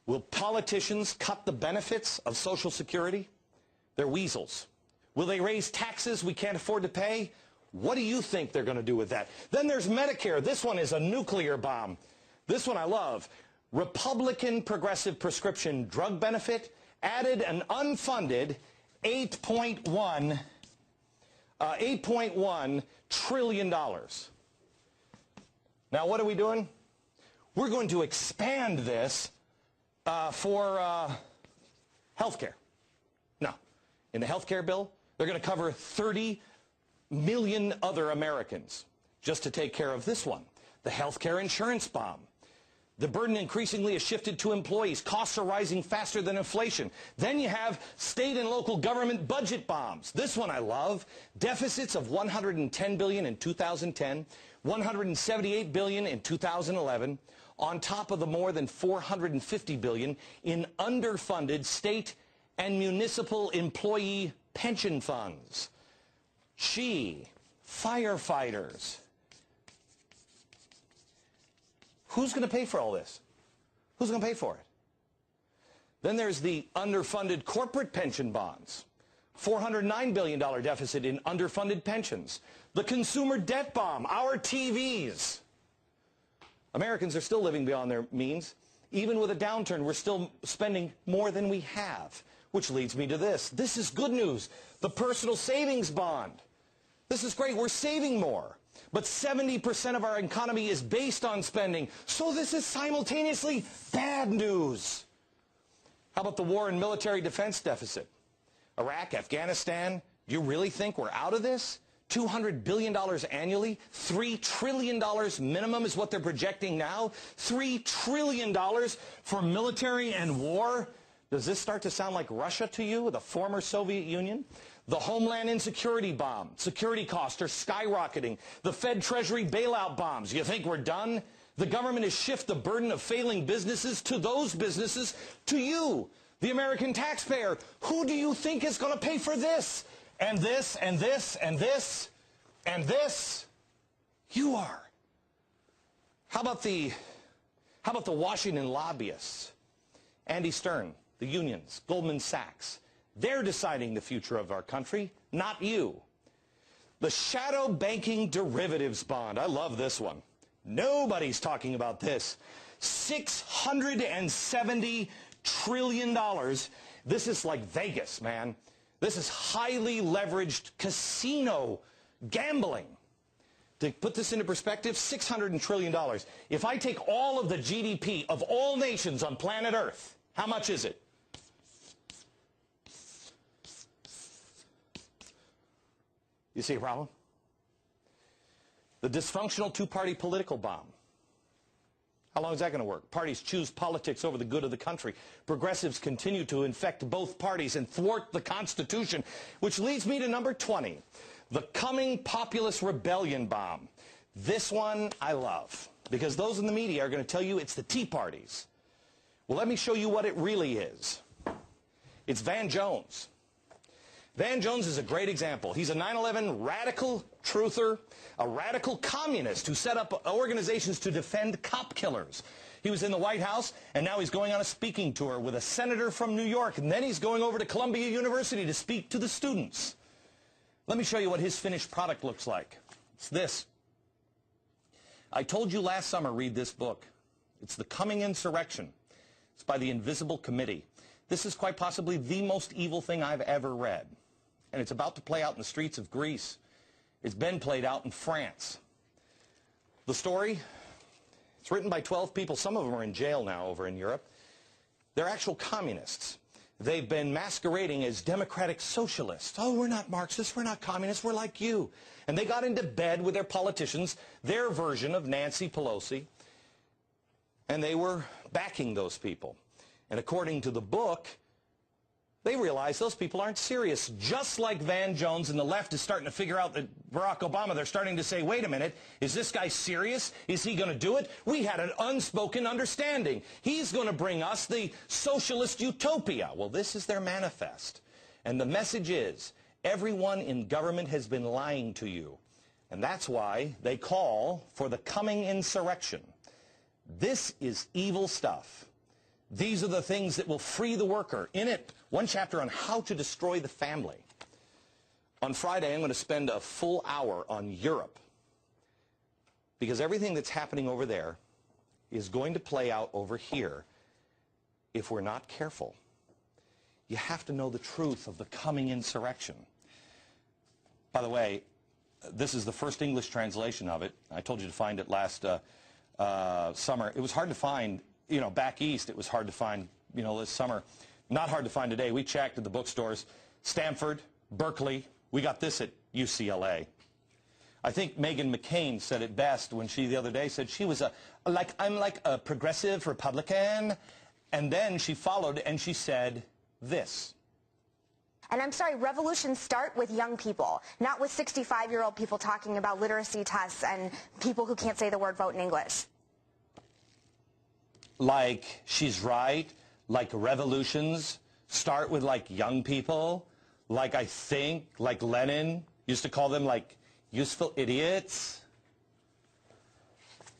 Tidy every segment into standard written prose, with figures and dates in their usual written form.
Will politicians cut the benefits of Social Security? They're weasels. Will they raise taxes we can't afford to pay? What do you think they're going to do with that? Then there's Medicare. This one is a nuclear bomb. This one I love. Republican progressive prescription drug benefit added an unfunded $8.1 trillion. Now, what are we doing? We're going to expand this for health care. No. In the health care bill, they're going to cover 30 million other Americans just to take care of this one, the health care insurance bomb. The burden increasingly is shifted to employees. Costs are rising faster than inflation. Then you have state and local government budget bombs. This one I love. Deficits of $110 billion in 2010, $178 billion in 2011, on top of the more than $450 billion in underfunded state and municipal employee pension funds. Gee, firefighters. Who's going to pay for all this? Who's going to pay for it? Then there's the underfunded corporate pension bonds. $409 billion deficit in underfunded pensions. The consumer debt bomb, our TVs. Americans are still living beyond their means. Even with a downturn, we're still spending more than we have. Which leads me to this. This is good news. The personal savings bond. This is great. We're saving more. But 70% of our economy is based on spending. So this is simultaneously bad news. How about the war and military defense deficit? Iraq, Afghanistan, do you really think we're out of this? $200 billion annually? $3 trillion minimum is what they're projecting now? $3 trillion for military and war? Does this start to sound like Russia to you, the former Soviet Union? The Homeland Insecurity bomb. Security costs are skyrocketing. The Fed Treasury bailout bombs. You think we're done? The government has shifted the burden of failing businesses to those businesses, to you, the American taxpayer. Who do you think is going to pay for this? And this, and this, and this, and this? You are. How about the Washington lobbyists? Andy Stern, the unions, Goldman Sachs. They're deciding the future of our country, not you. The shadow banking derivatives bond. I love this one. Nobody's talking about this. $670 trillion. This is like Vegas, man. This is highly leveraged casino gambling. To put this into perspective, $600 trillion. If I take all of the GDP of all nations on planet Earth, how much is it? You see a problem? The dysfunctional two-party political bomb. How long is that going to work? Parties choose politics over the good of the country. Progressives continue to infect both parties and thwart the Constitution, which leads me to number 20, the coming populist rebellion bomb. This one I love, because those in the media are going to tell you it's the Tea Parties. Well, let me show you what it really is. It's Van Jones. Van Jones is a great example. He's a 9/11 radical truther, a radical communist who set up organizations to defend cop killers. He was in the White House, and now he's going on a speaking tour with a senator from New York, and then he's going over to Columbia University to speak to the students. Let me show you what his finished product looks like. It's this. I told you last summer, read this book. It's The Coming Insurrection. It's by the Invisible Committee. This is quite possibly the most evil thing I've ever read. And it's about to play out in the streets of Greece. It's been played out in France. The story, it's written by 12 people. Some of them are in jail now over in Europe. They're actual communists. They've been masquerading as democratic socialists. Oh, we're not Marxists, we're not communists, we're like you. And they got into bed with their politicians, their version of Nancy Pelosi, and they were backing those people. And according to the book, they realize those people aren't serious. Just like Van Jones and the left is starting to figure out that Barack Obama, they're starting to say, wait a minute, is this guy serious? Is he going to do it? We had an unspoken understanding. He's going to bring us the socialist utopia. Well, this is their manifest. And the message is, everyone in government has been lying to you. And that's why they call for the coming insurrection. This is evil stuff. These are the things that will free the worker. In it, one chapter on how to destroy the family. On Friday, I'm going to spend a full hour on Europe, because everything that's happening over there is going to play out over here if we're not careful. You have to know the truth of the coming insurrection. By the way, this is the first English translation of it. I told you to find it last summer. It was hard to find, you know, back east. It was hard to find, you know, this summer. Not hard to find today. We checked at the bookstores. Stanford, Berkeley. We got this at UCLA. I think Meghan McCain said it best when she the other day said she was I'm like a progressive Republican. And then she followed and she said this. And I'm sorry, revolutions start with young people, not with 65-year-old people talking about literacy tests and people who can't say the word vote in English. Like, she's right. Like, revolutions start with, like, young people. Like, I think, like Lenin used to call them, like, useful idiots.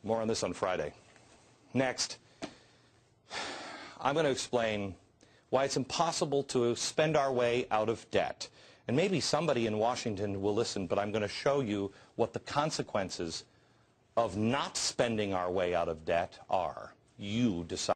More on this on Friday. Next, I'm going to explain why it's impossible to spend our way out of debt. And maybe somebody in Washington will listen, but I'm going to show you what the consequences of not spending our way out of debt are. You decide.